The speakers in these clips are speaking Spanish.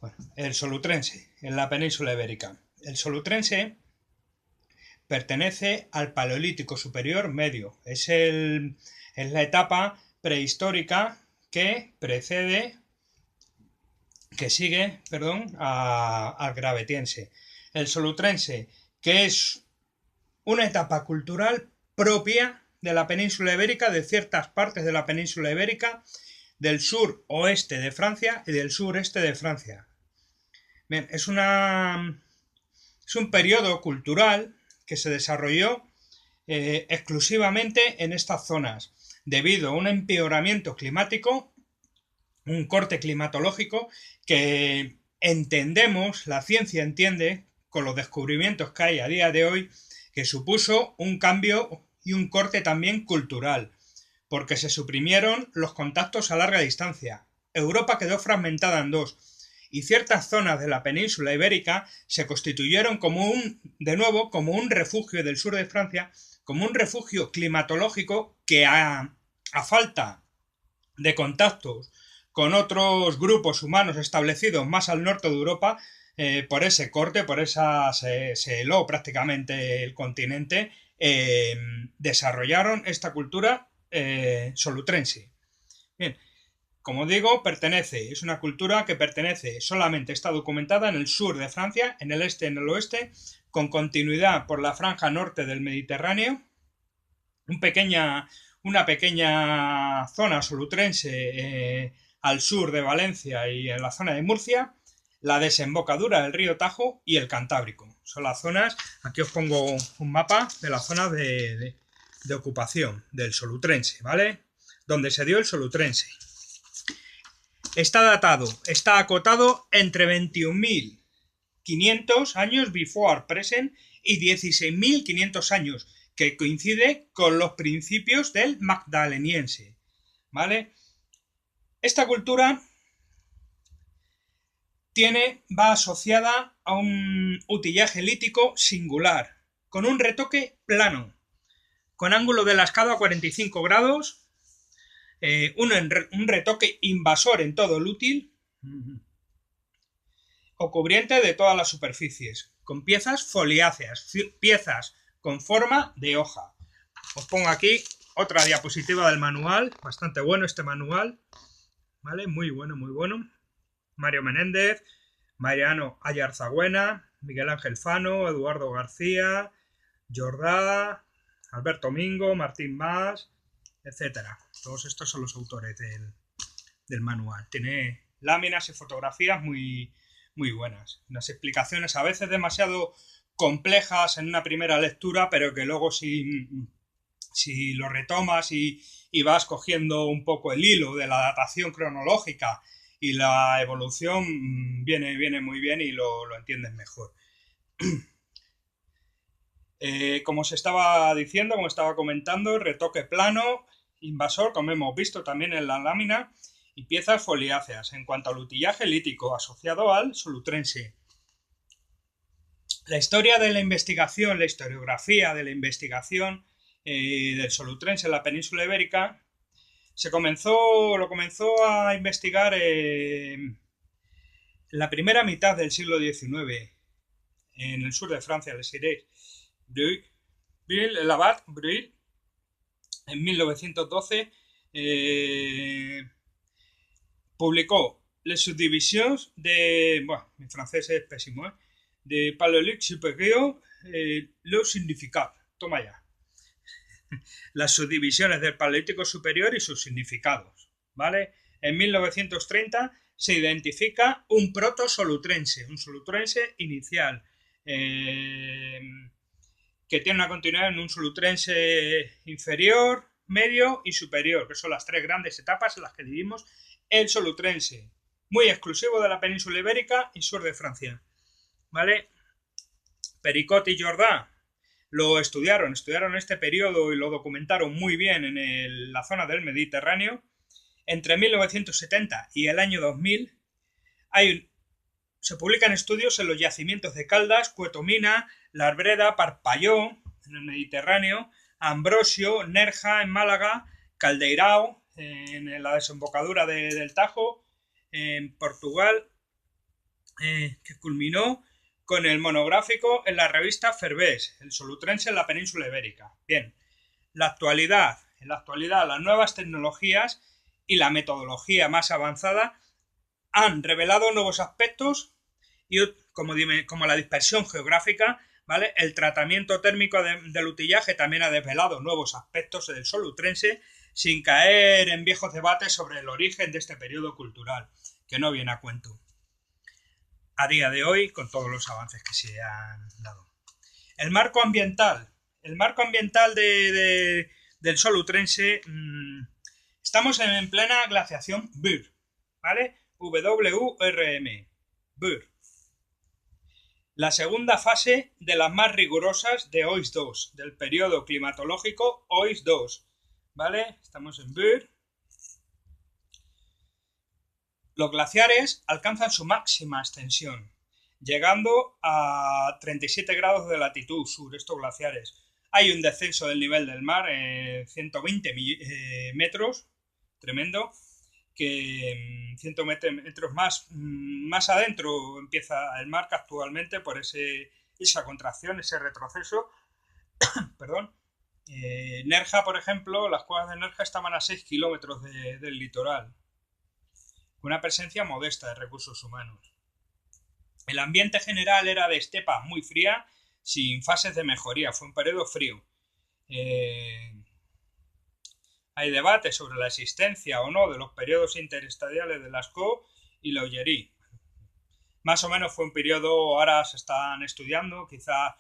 Bueno, el Solutrense, en la península ibérica. El Solutrense pertenece al Paleolítico Superior Medio. Es la etapa prehistórica que precede, que sigue, perdón, al Gravetiense. El Solutrense, que es una etapa cultural propia de la península ibérica, de ciertas partes de la península ibérica, del sur oeste de Francia y del sureste de Francia. Bien, es un periodo cultural que se desarrolló exclusivamente en estas zonas, debido a un empeoramiento climático, un corte climatológico que entendemos, la ciencia entiende, con los descubrimientos que hay a día de hoy, que supuso un cambio y un corte también cultural, porque se suprimieron los contactos a larga distancia. Europa quedó fragmentada en dos, y ciertas zonas de la península ibérica se constituyeron de nuevo como un refugio del sur de Francia, como un refugio climatológico que a falta de contactos con otros grupos humanos establecidos más al norte de Europa, por ese corte, se heló prácticamente el continente, desarrollaron esta cultura solutrense. Bien, como digo, es una cultura que pertenece solamente, está documentada en el sur de Francia, en el este y en el oeste, con continuidad por la franja norte del Mediterráneo, una pequeña zona solutrense al sur de Valencia y en la zona de Murcia, la desembocadura del río Tajo y el Cantábrico. Son las zonas, aquí os pongo un mapa de las zonas de ocupación del solutrense, ¿vale? Donde se dio el solutrense. Está acotado entre 21.500 años before present y 16.500 años, que coincide con los principios del magdaleniense, ¿vale? Esta cultura va asociada a un utillaje lítico singular, con un retoque plano, con ángulo de lascado a 45 grados, un retoque invasor en todo el útil o cubriente de todas las superficies, con piezas foliáceas, piezas con forma de hoja. Os pongo aquí otra diapositiva del manual, bastante bueno este manual, ¿vale? Muy bueno, muy bueno. Mario Menéndez, Mariano Ayarzagüena, Miguel Ángel Fano, Eduardo García, Jordá, Alberto Mingo, Martín Mas, etcétera. Todos estos son los autores del manual. Tiene láminas y fotografías muy, muy buenas. Unas explicaciones a veces demasiado complejas en una primera lectura, pero que luego si lo retomas y vas cogiendo un poco el hilo de la datación cronológica y la evolución, viene muy bien y lo entiendes mejor. Como os estaba diciendo, como estaba comentando, retoque plano, invasor, como hemos visto también en la lámina, y piezas foliáceas. En cuanto al utillaje lítico asociado al solutrense, la historia de la investigación, la historiografía de la investigación del solutrense en la península ibérica lo comenzó a investigar en la primera mitad del siglo XIX en el sur de Francia, les diréis. El abad Breuil, en 1912, publicó Les subdivisions mi francés es pésimo, de Paléolithique supérieur, le significado. Toma ya. Las subdivisiones del Paleolítico Superior y sus significados, ¿vale? En 1930 se identifica un proto-solutrense, un solutrense inicial, que tiene una continuidad en un solutrense inferior, medio y superior, que son las tres grandes etapas en las que dividimos el solutrense, muy exclusivo de la península ibérica y sur de Francia, ¿vale? Pericot y Jordá lo estudiaron este periodo y lo documentaron muy bien en la zona del Mediterráneo. Entre 1970 y el año 2000 se publican estudios en los yacimientos de Caldas, Cuetomina, La Arbreda, Parpalló, en el Mediterráneo, Ambrosio, Nerja, en Málaga, Caldeirao, en la desembocadura del Tajo, en Portugal, que culminó con el monográfico en la revista Ferbés, el solutrense en la península ibérica. Bien, en la actualidad las nuevas tecnologías y la metodología más avanzada han revelado nuevos aspectos y como la dispersión geográfica, ¿vale? El tratamiento térmico del utillaje también ha desvelado nuevos aspectos del solutrense sin caer en viejos debates sobre el origen de este periodo cultural, que no viene a cuento a día de hoy con todos los avances que se han dado. El marco ambiental. El marco ambiental del solutrense. Estamos en plena glaciación BURM, ¿vale? WURM. BURM. La segunda fase de las más rigurosas de OIS-2, del periodo climatológico OIS-2, ¿vale? Estamos en BURM. Los glaciares alcanzan su máxima extensión, llegando a 37 grados de latitud sur, estos glaciares. Hay un descenso del nivel del mar en 120 metros, tremendo, que 120 metros más adentro empieza el mar, que actualmente por esa contracción, ese retroceso, perdón. Nerja, por ejemplo, las cuevas de Nerja estaban a 6 kilómetros del litoral, con una presencia modesta de recursos humanos. El ambiente general era de estepa muy fría, sin fases de mejoría, fue un periodo frío. Hay debate sobre la existencia o no de los periodos interestadiales de Lascaux y la Ullerie. Más o menos fue un periodo, ahora se están estudiando, quizá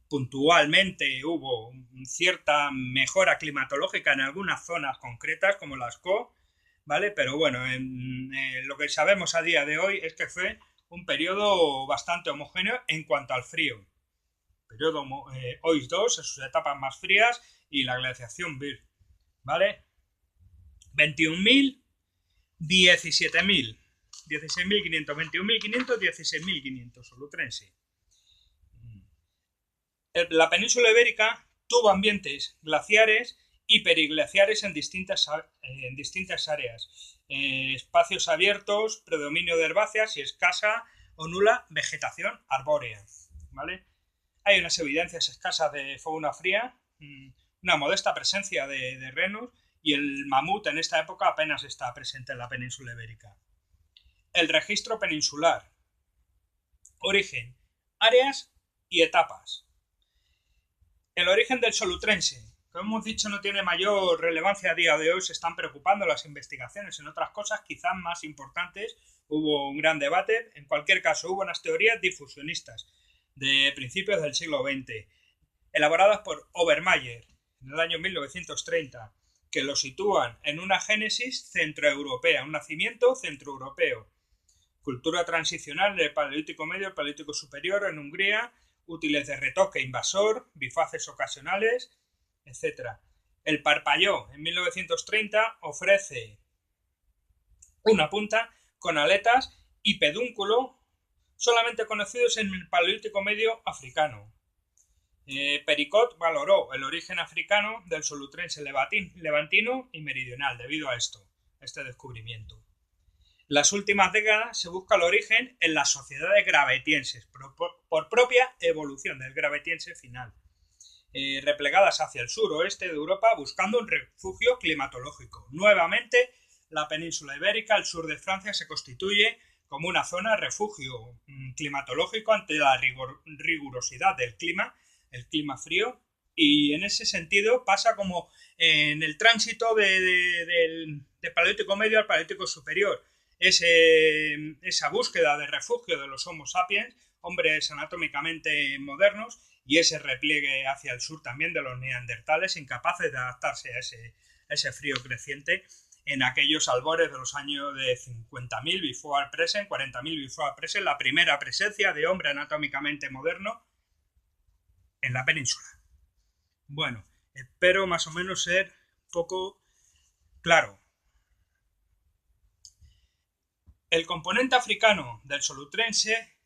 puntualmente hubo cierta mejora climatológica en algunas zonas concretas como Lascaux, ¿vale? Pero bueno, lo que sabemos a día de hoy es que fue un periodo bastante homogéneo en cuanto al frío. Periodo OIS-2 en sus etapas más frías y la glaciación BIR, ¿vale? 21.000, 17.000, 16.500, 21.500, 16.500, solutrense. La península ibérica tuvo ambientes glaciares y periglaciares en distintas áreas. Espacios abiertos, predominio de herbáceas y escasa o nula vegetación arbórea, ¿vale? Hay unas evidencias escasas de fauna fría, una modesta presencia de renos y el mamut en esta época apenas está presente en la península ibérica. El registro peninsular. Origen, áreas y etapas. El origen del solutrense. Como hemos dicho, no tiene mayor relevancia a día de hoy, se están preocupando las investigaciones en otras cosas quizás más importantes. Hubo un gran debate, en cualquier caso hubo unas teorías difusionistas de principios del siglo XX, elaboradas por Obermayer en el año 1930, que lo sitúan en una génesis centroeuropea, un nacimiento centroeuropeo. Cultura transicional del Paleolítico Medio al Paleolítico Superior en Hungría, útiles de retoque invasor, bifaces ocasionales, etc. El Parpalló en 1930 ofrece una punta con aletas y pedúnculo solamente conocidos en el Paleolítico Medio africano. Pericot valoró el origen africano del solutrense levantino y meridional debido a este descubrimiento. En las últimas décadas se busca el origen en las sociedades gravetienses, por propia evolución del gravetiense final, replegadas hacia el suroeste de Europa buscando un refugio climatológico. Nuevamente, la península ibérica, el sur de Francia, se constituye como una zona de refugio climatológico ante la rigurosidad del clima, el clima frío, y en ese sentido pasa como en el tránsito del Paleolítico Medio al Paleolítico Superior. Esa búsqueda de refugio de los Homo sapiens, hombres anatómicamente modernos, y ese repliegue hacia el sur también de los neandertales, incapaces de adaptarse a ese frío creciente en aquellos albores de los años de 50.000 before present, 40.000 before present, la primera presencia de hombre anatómicamente moderno en la península. Bueno, espero más o menos ser poco claro. El componente africano del solutrense,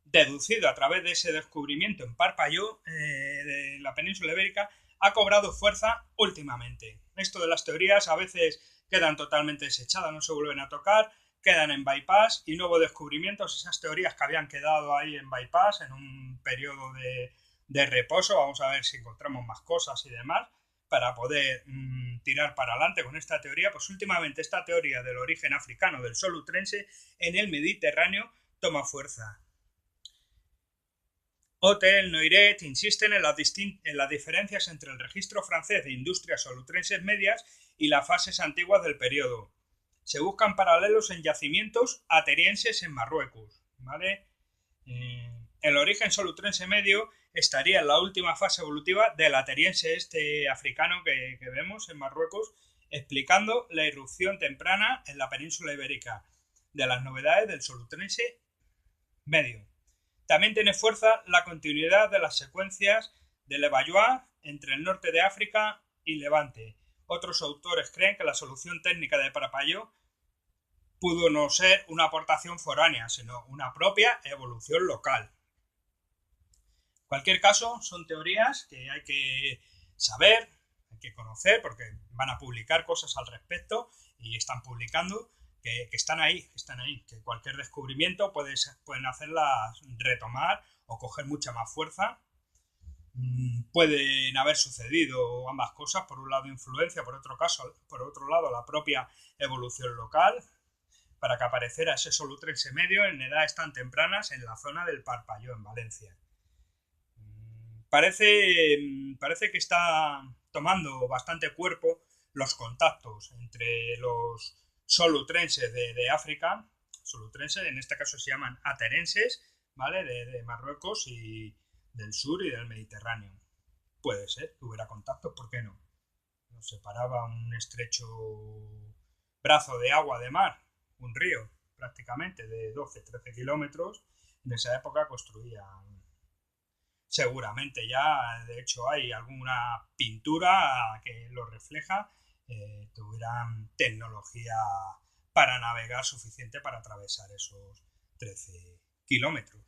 deducido a través de ese descubrimiento en Parpalló, de la península ibérica, ha cobrado fuerza últimamente. Esto de las teorías a veces quedan totalmente desechadas, no se vuelven a tocar, quedan en bypass y nuevos descubrimientos, esas teorías que habían quedado ahí en bypass en un periodo de reposo. Vamos a ver si encontramos más cosas y demás para poder tirar para adelante con esta teoría. Pues últimamente esta teoría del origen africano del solutrense en el Mediterráneo toma fuerza. Hotel, Noiret insisten en las diferencias entre el registro francés de industrias solutrenses medias y las fases antiguas del periodo. Se buscan paralelos en yacimientos atenienses en Marruecos, ¿vale? El origen solutrense medio estaría en la última fase evolutiva del ateniense africano que vemos en Marruecos, explicando la irrupción temprana en la península ibérica de las novedades del solutrense medio. También tiene fuerza la continuidad de las secuencias de Levallois entre el norte de África y Levante. Otros autores creen que la solución técnica de Parpaillot pudo no ser una aportación foránea, sino una propia evolución local. En cualquier caso, son teorías que hay que saber, hay que conocer, porque van a publicar cosas al respecto y están publicando, que están ahí, que cualquier descubrimiento pueden hacerlas retomar o coger mucha más fuerza. Pueden haber sucedido ambas cosas, por un lado influencia, por otro lado la propia evolución local, para que apareciera ese solutrense medio en edades tan tempranas en la zona del Parpaillot, en Valencia. Parece que está tomando bastante cuerpo los contactos entre los solutrenses de África, solutrenses, en este caso se llaman aterenses, ¿vale? De Marruecos y del sur y del Mediterráneo. Puede ser que hubiera contactos, ¿por qué no? Nos separaba un estrecho brazo de agua de mar, un río prácticamente de 12-13 kilómetros. En esa época construían, seguramente ya, de hecho hay alguna pintura que lo refleja, tuvieran tecnología para navegar suficiente para atravesar esos 13 kilómetros.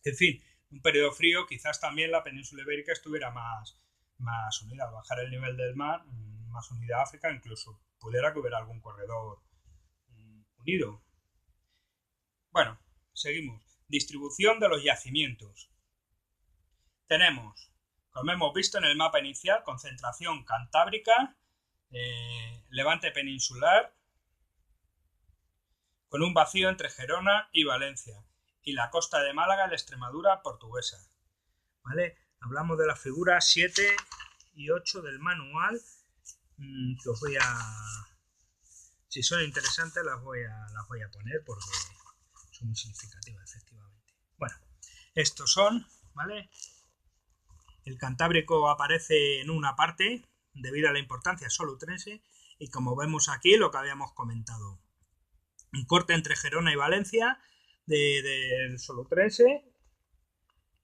En fin, un periodo frío, quizás también la península ibérica estuviera más unida. Al bajar el nivel del mar, más unida a África, incluso pudiera que hubiera algún corredor unido. Bueno, seguimos. Distribución de los yacimientos. Tenemos, como hemos visto en el mapa inicial, concentración cantábrica, levante peninsular, con un vacío entre Gerona y Valencia, y la costa de Málaga y la Extremadura portuguesa. ¿Vale? Hablamos de las figuras 7 y 8 del manual, que os voy a... Si son interesantes las voy a poner porque son muy significativas, efectivamente. Bueno, estos son, ¿vale? El Cantábrico aparece en una parte debido a la importancia solutrense y como vemos aquí lo que habíamos comentado. Un corte entre Gerona y Valencia del solutrense,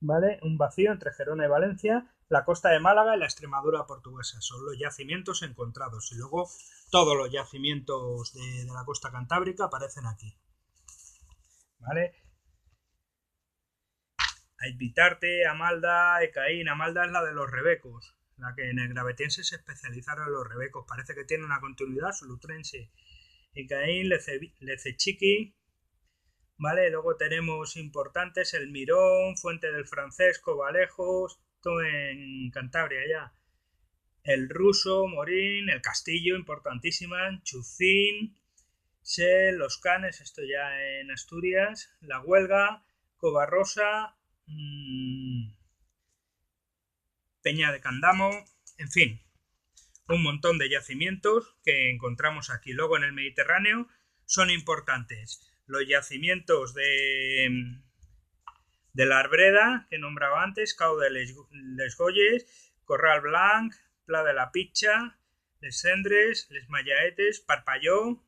¿vale? Un vacío entre Gerona y Valencia, la costa de Málaga y la Extremadura portuguesa. Son los yacimientos encontrados y luego todos los yacimientos de la costa cantábrica aparecen aquí, ¿vale? Aitbitarte, Amalda, Ecaín. Amalda es la de los rebecos, la que en el Gravetiense se especializaron en los rebecos. Parece que tiene una continuidad solutrense. Ecaín, Lecechiqui, ¿vale? Luego tenemos importantes el Mirón, Fuente del Francesco, Valejos, todo en Cantabria ya. El Ruso, Morín, el Castillo, importantísima, Chucín, Sel, Los Canes, esto ya en Asturias, La Huelga, Covarrosa, Peña de Candamo, en fin, un montón de yacimientos que encontramos aquí. Luego en el Mediterráneo son importantes los yacimientos de la Arbreda, que nombraba antes, Cau de les Golles, Corral Blanc, Pla de la Picha, Les Cendres, Les Mallaetes, Parpaillot,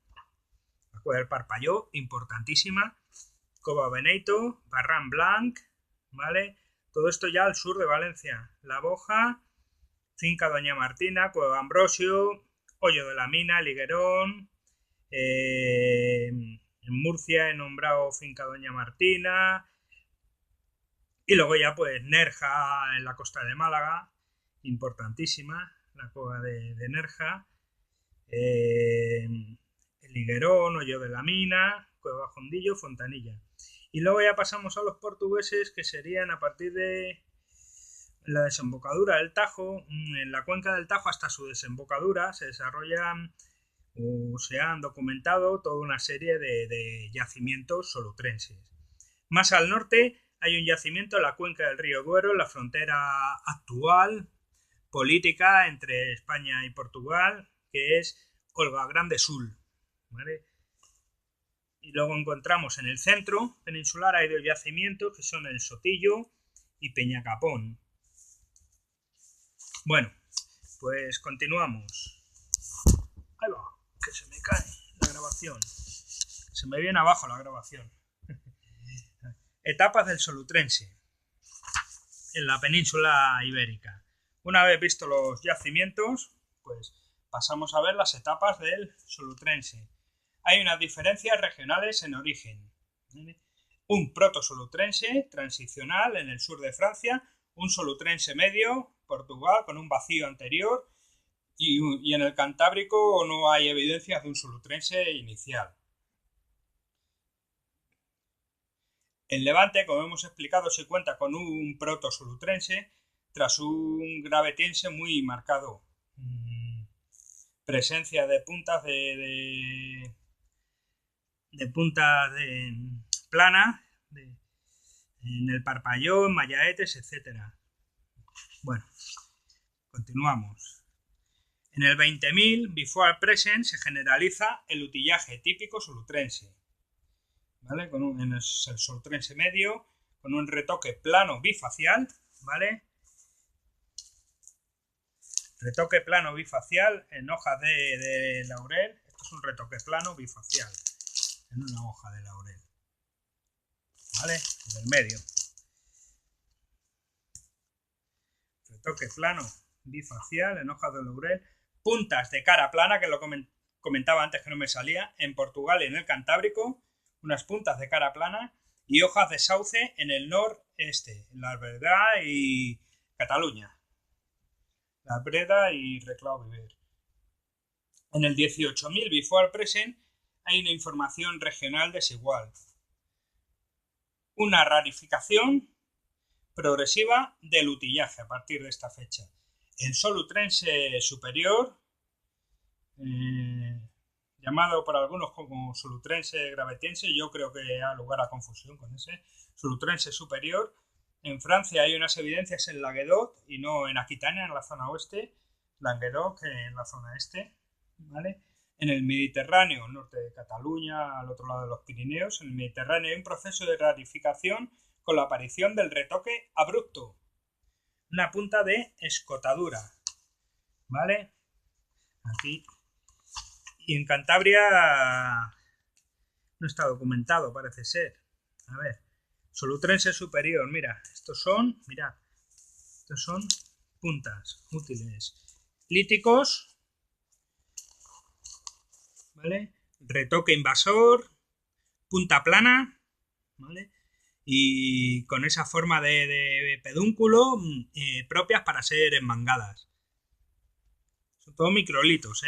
la cueva del Parpaillot, importantísima, Cova Beneito, Barran Blanc, ¿vale? Todo esto ya al sur de Valencia. La Boja, Finca Doña Martina, Cueva Ambrosio, Hoyo de la Mina, Liguerón, en Murcia he nombrado Finca Doña Martina, y luego ya pues Nerja en la costa de Málaga, importantísima, la cueva de Nerja, el Figuerón, Hoyo de la Mina, Cueva Jondillo, Fontanilla. Y luego ya pasamos a los portugueses, que serían a partir de la desembocadura del Tajo. En la cuenca del Tajo hasta su desembocadura se desarrollan o se han documentado toda una serie de yacimientos solutrenses. Más al norte hay un yacimiento en la cuenca del río Duero, en la frontera actual política entre España y Portugal, que es Olga Grande Sul, ¿vale? Y luego encontramos en el centro peninsular hay dos yacimientos que son el Sotillo y Peñacapón. Bueno, pues continuamos. Ahí va, que se me cae la grabación. Se me viene abajo la grabación. Etapas del Solutrense en la península ibérica. Una vez visto los yacimientos, pues pasamos a ver las etapas del Solutrense. Hay unas diferencias regionales en origen. Un proto-solutrense transicional en el sur de Francia, un solutrense medio, Portugal, con un vacío anterior, y en el Cantábrico no hay evidencias de un solutrense inicial. En Levante, como hemos explicado, se cuenta con un proto-solutrense tras un gravetiense muy marcado. Presencia de puntas de puntas plana en el Parpallón, Mayaetes, etc. Bueno, continuamos. En el 20.000, before present, se generaliza el utillaje típico solutrense, ¿vale? En el solutrense medio, con un retoque plano bifacial, ¿vale? Retoque plano bifacial en hojas de laurel. Esto es un retoque plano bifacial en una hoja de laurel, ¿vale? Del medio. Retoque plano bifacial en hojas de laurel. Puntas de cara plana, que lo comentaba antes que no me salía, en Portugal y en el Cantábrico. Unas puntas de cara plana y hojas de sauce en el noreste, en la Albergà y Cataluña. La Breda y Reclau Viver. En el 18.000 before present hay una información regional desigual. Una rarificación progresiva del utillaje a partir de esta fecha. El solutrense superior, llamado por algunos como solutrense gravetiense, yo creo que ha lugar a confusión con ese solutrense superior. En Francia hay unas evidencias en Languedoc y no en Aquitania, en la zona oeste, Languedoc en la zona este, ¿vale? En el Mediterráneo, norte de Cataluña, al otro lado de los Pirineos, en el Mediterráneo hay un proceso de rarificación con la aparición del retoque abrupto, una punta de escotadura, ¿vale? Aquí. Y en Cantabria no está documentado, parece ser. A ver. Solutrense superior, mira, estos son puntas útiles. Líticos, ¿vale? Retoque invasor, punta plana, ¿vale? Y con esa forma de pedúnculo propias para ser enmangadas. Son todos microlitos,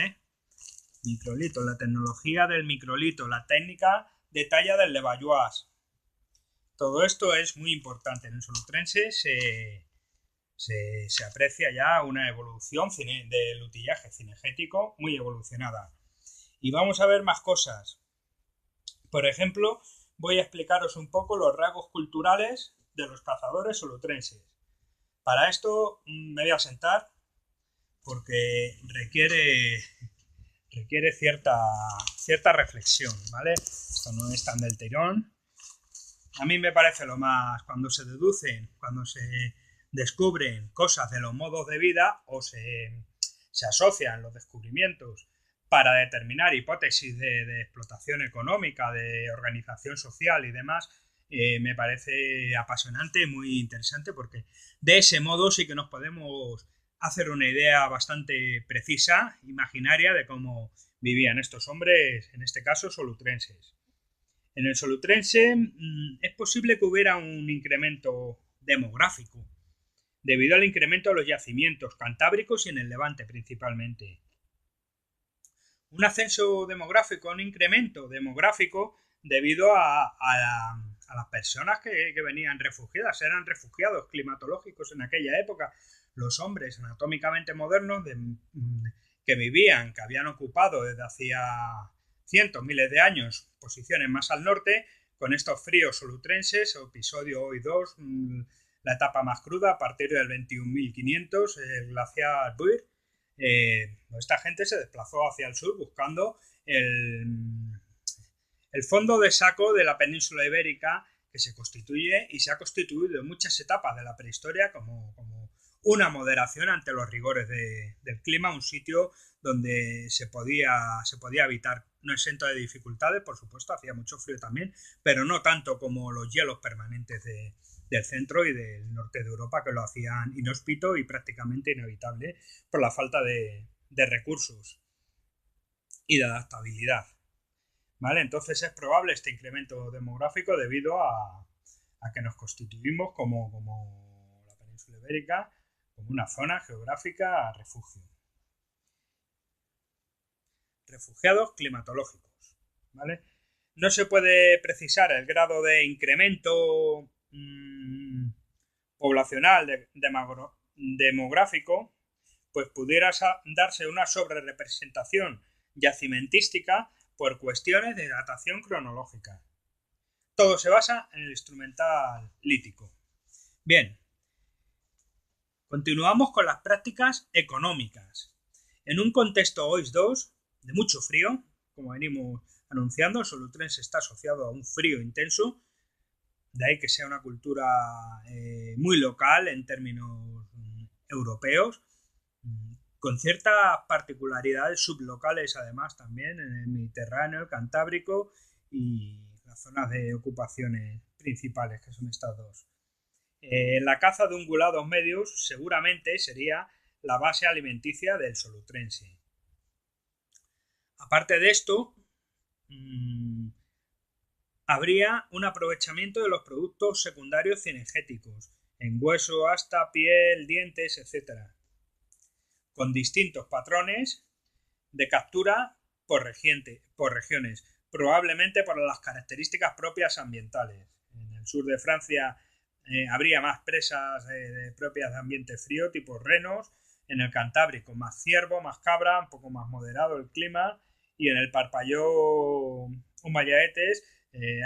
Microlitos, la tecnología del microlito, la técnica de talla del Levallois. Todo esto es muy importante. En el solutrense se aprecia ya una evolución del utillaje cinegético muy evolucionada. Y vamos a ver más cosas. Por ejemplo, voy a explicaros un poco los rasgos culturales de los cazadores solutrenses. Para esto me voy a sentar porque requiere cierta reflexión, ¿vale? Esto no es tan del tirón. A mí me parece lo más, cuando se deducen, cuando se descubren cosas de los modos de vida o se asocian los descubrimientos para determinar hipótesis de explotación económica, de organización social y demás, me parece apasionante, muy interesante, porque de ese modo sí que nos podemos hacer una idea bastante precisa, imaginaria, de cómo vivían estos hombres, en este caso solutrenses. En el solutrense es posible que hubiera un incremento demográfico debido al incremento de los yacimientos cantábricos y en el Levante principalmente. un ascenso demográfico, un incremento demográfico debido a las personas que venían refugiadas, eran refugiados climatológicos en aquella época. Los hombres anatómicamente modernos que vivían, que habían ocupado desde hacía cientos, miles de años posiciones más al norte, con estos fríos solutrenses, episodio hoy 2, la etapa más cruda a partir del 21.500, el glaciar Buir. Esta gente se desplazó hacia el sur buscando el fondo de saco de la península ibérica, que se constituye y se ha constituido en muchas etapas de la prehistoria como una moderación ante los rigores del clima, un sitio donde se podía habitar, no exento de dificultades, por supuesto, hacía mucho frío también, pero no tanto como los hielos permanentes del centro y del norte de Europa, que lo hacían inhóspito y prácticamente inhabitable por la falta de recursos y de adaptabilidad. ¿Vale? Entonces es probable este incremento demográfico debido a que nos constituimos como la península ibérica, como una zona geográfica refugio. Refugiados climatológicos. ¿Vale? No se puede precisar el grado de incremento poblacional demográfico, pues pudiera darse una sobrerepresentación yacimentística por cuestiones de datación cronológica. Todo se basa en el instrumental lítico. Bien, continuamos con las prácticas económicas. En un contexto OIS 2 de mucho frío, como venimos anunciando, el solutrense está asociado a un frío intenso, de ahí que sea una cultura muy local en términos europeos, con ciertas particularidades sublocales además también en el Mediterráneo, el Cantábrico y las zonas de ocupaciones principales, que son estas dos. La caza de ungulados medios seguramente sería la base alimenticia del solutrense. Aparte de esto, habría un aprovechamiento de los productos secundarios cinegéticos, en hueso, asta, piel, dientes, etc., con distintos patrones de captura por regiones, probablemente por las características propias ambientales. En el sur de Francia habría más presas propias de ambiente frío, tipo renos. En el Cantábrico más ciervo, más cabra, un poco más moderado el clima. Y en el Parpalló Humayaetes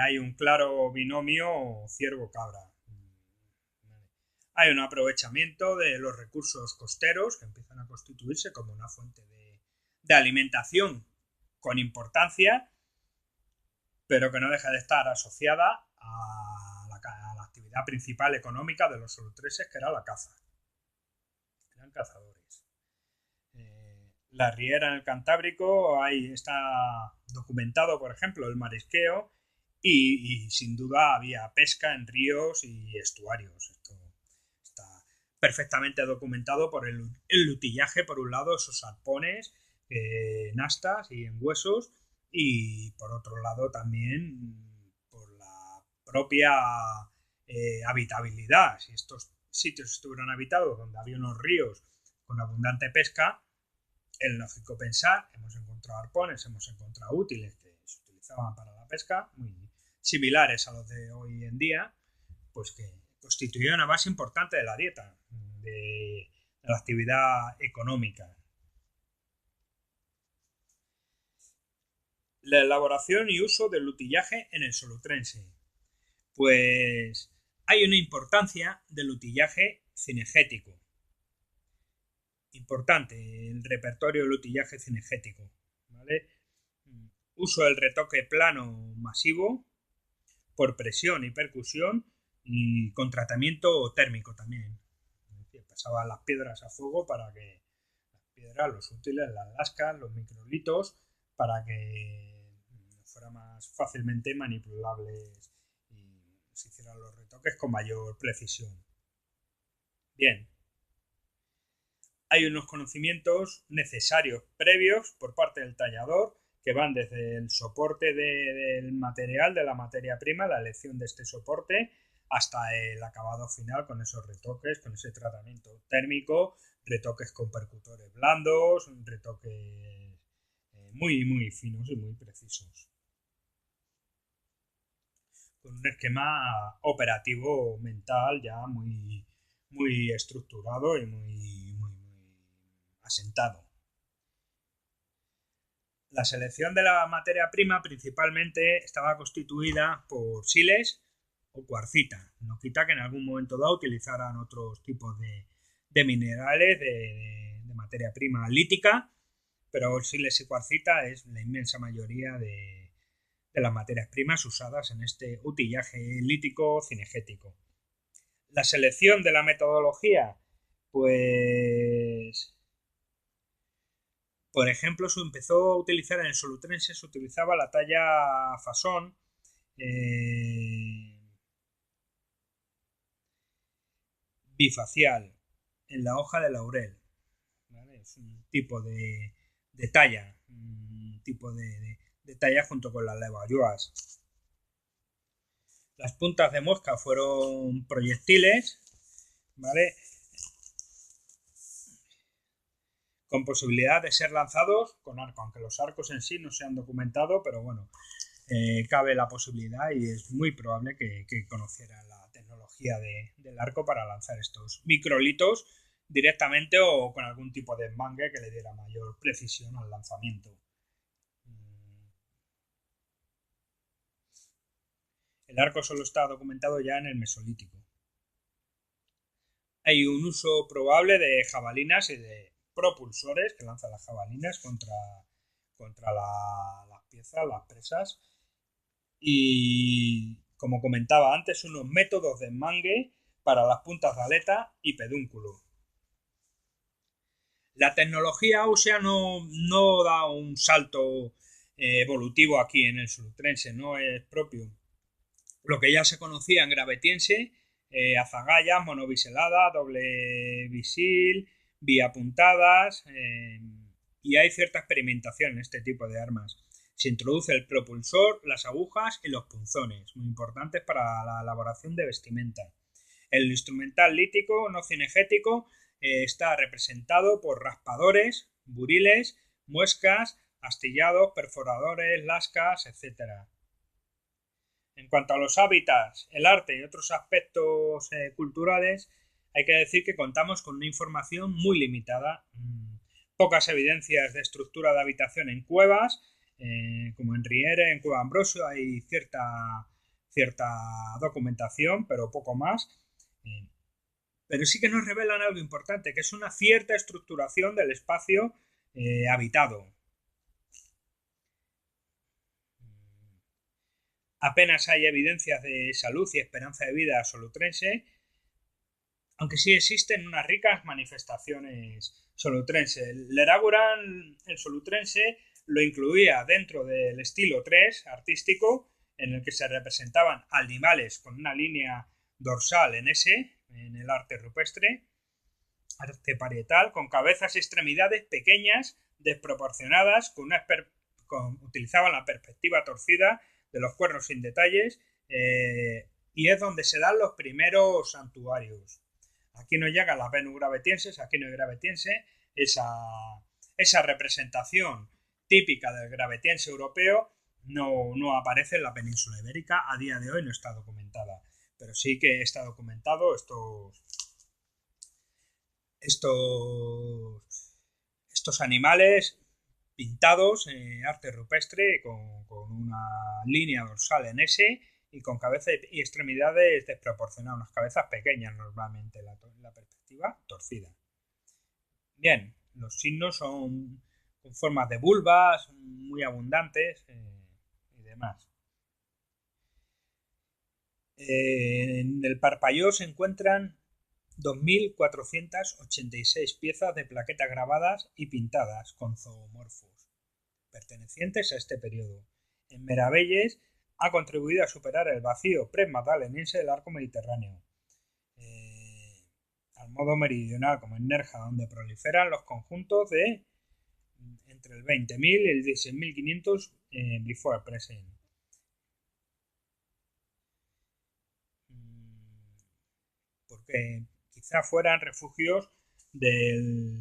hay un claro binomio ciervo-cabra. Hay un aprovechamiento de los recursos costeros que empiezan a constituirse como una fuente de alimentación con importancia, pero que no deja de estar asociada a la actividad principal económica de los solutrenses, que era la caza. Eran cazadores. La riera en el Cantábrico, ahí está documentado, por ejemplo, el marisqueo y sin duda había pesca en ríos y estuarios. Esto está perfectamente documentado por el lutillaje, por un lado, esos arpones en astas y en huesos, y por otro lado también por la propia habitabilidad. Si estos sitios estuvieran habitados donde había unos ríos con abundante pesca, es lógico pensar, hemos encontrado arpones, hemos encontrado útiles que se utilizaban para la pesca, muy similares a los de hoy en día, pues que constituían una base importante de la dieta, de la actividad económica. La elaboración y uso del utillaje en el solutrense. Pues hay una importancia del utillaje cinegético. Importante el repertorio del utillaje cinegético, ¿vale? Uso del retoque plano masivo por presión y percusión y con tratamiento térmico también. Pasaban las piedras a fuego para que las piedras, los útiles, las lascas, los microlitos, para que fuera más fácilmente manipulables y se hicieran los retoques con mayor precisión. Bien. Hay unos conocimientos necesarios previos por parte del tallador que van desde el soporte del material, de la materia prima, la elección de este soporte, hasta el acabado final con esos retoques, con ese tratamiento térmico, retoques con percutores blandos, retoques muy finos y muy precisos, con un esquema operativo mental ya muy estructurado y muy asentado. La selección de la materia prima principalmente estaba constituida por siles o cuarcita. No quita que en algún momento dado utilizaran otros tipos de minerales, de materia prima lítica, pero siles y cuarcita es la inmensa mayoría de las materias primas usadas en este utillaje lítico cinegético. La selección de la metodología, pues por ejemplo, se empezó a utilizar en el solutrense, se utilizaba la talla fasón bifacial en la hoja de laurel. ¿Vale? Es un tipo de talla, un tipo de talla junto con las levalloas. Las puntas de mosca fueron proyectiles, ¿vale? Con posibilidad de ser lanzados con arco, aunque los arcos en sí no se han documentado, pero bueno, cabe la posibilidad y es muy probable que conociera la tecnología del arco para lanzar estos microlitos directamente o con algún tipo de mangue que le diera mayor precisión al lanzamiento. El arco solo está documentado ya en el Mesolítico. Hay un uso probable de jabalinas y de propulsores que lanzan las jabalinas contra las piezas, las presas. Y, como comentaba antes, unos métodos de enmangue para las puntas de aleta y pedúnculo. La tecnología ósea no da un salto evolutivo aquí en el solutrense, no es propio. Lo que ya se conocía en gravetiense, azagallas, monobiselada, doble bisil, biapuntadas, y hay cierta experimentación en este tipo de armas. Se introduce el propulsor, las agujas y los punzones, muy importantes para la elaboración de vestimenta. El instrumental lítico no cinegético está representado por raspadores, buriles, muescas, astillados, perforadores, lascas, etc. En cuanto a los hábitats, el arte y otros aspectos culturales, hay que decir que contamos con una información muy limitada. Pocas evidencias de estructura de habitación en cuevas, como en Riere, en Cueva Ambrosio, hay cierta documentación, pero poco más. Pero sí que nos revelan algo importante, que es una cierta estructuración del espacio habitado. Apenas hay evidencias de salud y esperanza de vida solutrense, aunque sí existen unas ricas manifestaciones solutrenses. El Leraguran, el solutrense, lo incluía dentro del estilo 3 artístico, en el que se representaban animales con una línea dorsal en S, en el arte rupestre, arte parietal, con cabezas y extremidades pequeñas, desproporcionadas, utilizaban la perspectiva torcida de los cuernos sin detalles, y es donde se dan los primeros santuarios. Aquí no llegan las Venus gravetienses, aquí no hay gravetiense, esa representación típica del gravetiense europeo no aparece en la península ibérica, a día de hoy no está documentada, pero sí que está documentado estos animales pintados en arte rupestre con una línea dorsal en S y con cabeza y extremidades desproporcionadas, unas cabezas pequeñas normalmente, la perspectiva torcida. Bien, los signos son con formas de vulvas muy abundantes y demás. En el Parpalló se encuentran 2.486 piezas de plaquetas grabadas y pintadas con zoomorfos, pertenecientes a este periodo. En Meravelles ha contribuido a superar el vacío pre-magdalenense del arco mediterráneo, al modo meridional como en Nerja, donde proliferan los conjuntos de entre el 20.000 y el 16.500 before present. Porque quizá fueran refugios del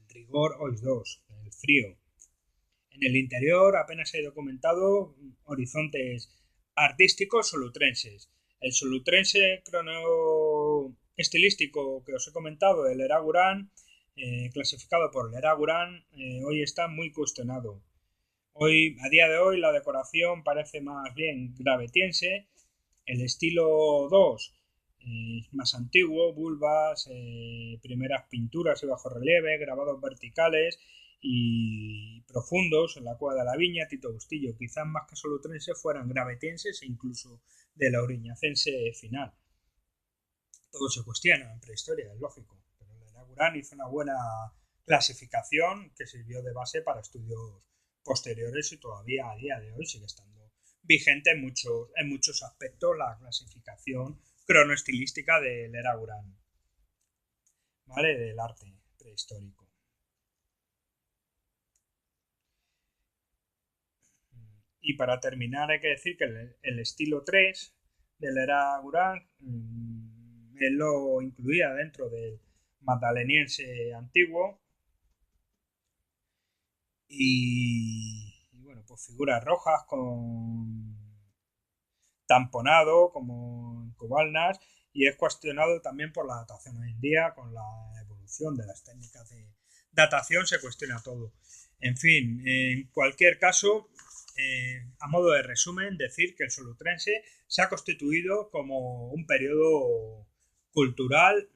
rigor OIS-2, del frío. En el interior apenas hay documentado horizontes artísticos solutrenses. El solutrense cronoestilístico que os he comentado, el Eraguran, clasificado por el Eraguran, hoy está muy cuestionado. Hoy, a día de hoy, la decoración parece más bien gravetiense. El estilo 2 más antiguo, vulvas, primeras pinturas y bajorrelieve, grabados verticales y profundos en la cueva de la viña, Tito Bustillo, quizás más que solutrense fueran gravetienses e incluso de la oriñacense final. Todo se cuestiona en prehistoria, es lógico, pero el Eraguran hizo una buena clasificación que sirvió de base para estudios posteriores y todavía a día de hoy sigue estando vigente en muchos aspectos la clasificación cronoestilística del Eraguran, ¿vale? Del arte prehistórico. Y para terminar hay que decir que el estilo 3 del Eraguran él lo incluía dentro del magdaleniense antiguo y bueno, pues figuras rojas con tamponado como en Cobalnas y es cuestionado también por la datación. Hoy en día, con la evolución de las técnicas de datación, se cuestiona todo. En fin, en cualquier caso, a modo de resumen, decir que el solutrense se ha constituido como un periodo cultural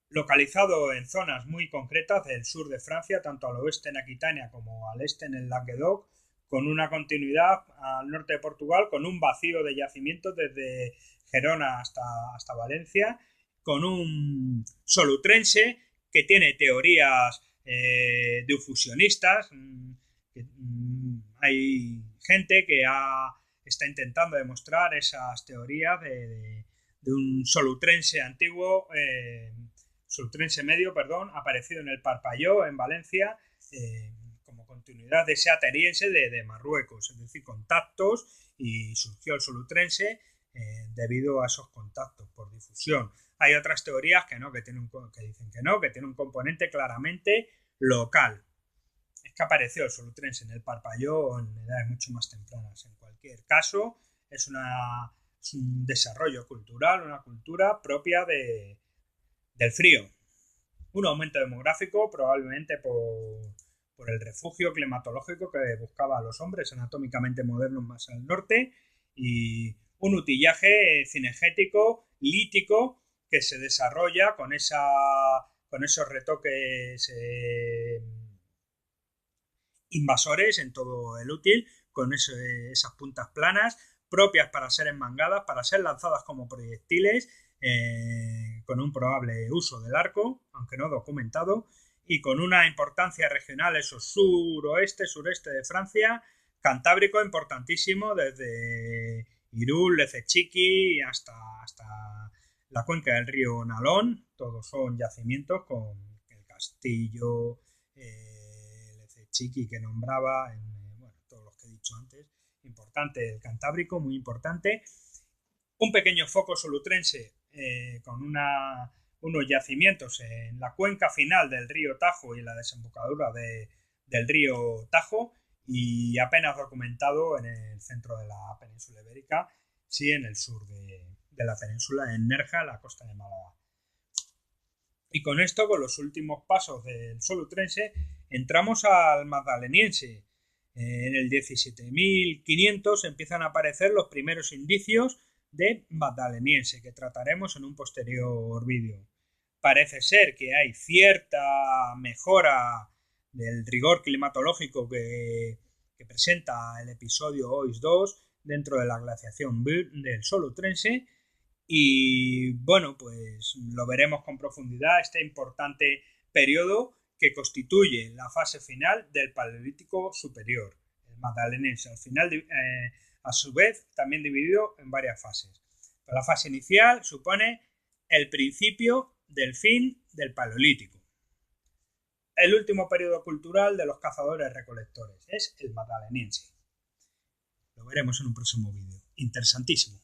localizado en zonas muy concretas del sur de Francia, tanto al oeste en Aquitania como al este en el Languedoc, con una continuidad al norte de Portugal, con un vacío de yacimientos desde Gerona hasta Valencia, con un solutrense que tiene teorías difusionistas. Hay gente que está intentando demostrar esas teorías de un solutrense antiguo, solutrense medio, perdón, aparecido en el Parpalló, en Valencia, como continuidad de ese ateniense de Marruecos, es decir, contactos, y surgió el solutrense debido a esos contactos por difusión. Hay otras teorías que no, que dicen que no, que tiene un componente claramente local. Es que apareció el solutrense en el Parpalló en edades mucho más tempranas. En cualquier caso, es un desarrollo cultural, una cultura propia del frío. Un aumento demográfico probablemente por el refugio climatológico que buscaba a los hombres anatómicamente modernos más al norte y un utillaje cinegético, lítico, que se desarrolla con esos retoques invasores en todo el útil, con esas puntas planas propias para ser enmangadas, para ser lanzadas como proyectiles, con un probable uso del arco, aunque no documentado, y con una importancia regional, eso suroeste, sureste de Francia, Cantábrico importantísimo, desde Irún, Lecechiqui hasta la cuenca del río Nalón, todos son yacimientos con el castillo, Chiqui que nombraba, bueno, todos los que he dicho antes, importante el Cantábrico, muy importante. Un pequeño foco solutrense con unos yacimientos en la cuenca final del río Tajo y en la desembocadura del río Tajo y apenas documentado en el centro de la península ibérica, sí en el sur de la península, en Nerja, la costa de Málaga. Y con esto, con los últimos pasos del solutrense, entramos al magdaleniense. En el 17.500 empiezan a aparecer los primeros indicios de magdaleniense, que trataremos en un posterior vídeo. Parece ser que hay cierta mejora del rigor climatológico que presenta el episodio OIS 2 dentro de la glaciación del solutrense. Y bueno, pues lo veremos con profundidad, este importante periodo que constituye la fase final del Paleolítico Superior, el magdalenense, al final, a su vez, también dividido en varias fases. Pero la fase inicial supone el principio del fin del Paleolítico. El último periodo cultural de los cazadores-recolectores es el magdalenense. Lo veremos en un próximo vídeo. Interesantísimo.